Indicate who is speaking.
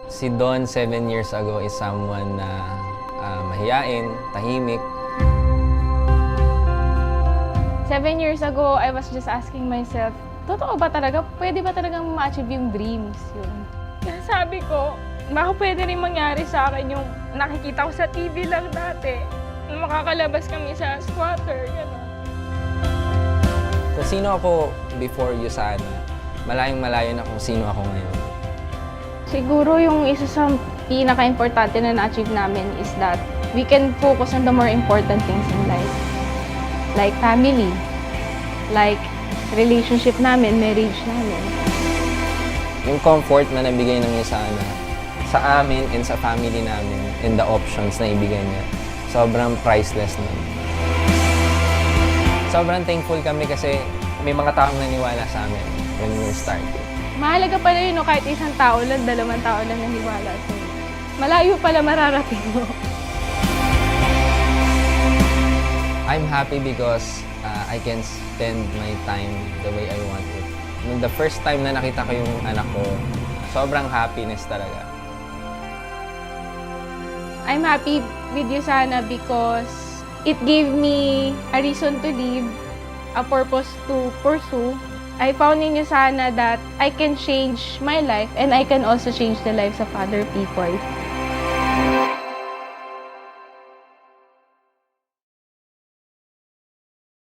Speaker 1: Si Don 7 years ago is someone na mahiyain, tahimik.
Speaker 2: 7 years ago, I was just asking myself, totoo ba talaga? Pwede ba talagang ma-achieve yung dreams? Yun. Kaya sabi ko, baka pwede rin mangyari sa akin yung nakikita ko sa TV lang dati. Makakalabas kami sa squatter, gano'n.
Speaker 1: Kung sino ako before Yusana, malayong-malayo na kung sino ako ngayon.
Speaker 2: Siguro yung isa sa pinaka-importante na na-achieve namin is that we can focus on the more important things in life. Like family, like relationship namin, marriage namin.
Speaker 1: Yung comfort na nabigay ng Yusana sa amin and sa family namin and the options na ibigay niya, sobrang priceless na. Sobrang thankful kami kasi may mga taong naniwala sa amin when we were starting.
Speaker 2: Mahalaga pala yun, no? Kahit isang tao lang, 2 tao lang naniwala sa'yo. Malayo pala mararating mo.
Speaker 1: I'm happy because I can spend my time the way I want it. Nung the first time na nakita ko yung anak ko, sobrang happiness talaga.
Speaker 2: I'm happy with Yusana because it gave me a reason to live, a purpose to pursue. I found in Yusana that I can change my life and I can also change the lives of other people.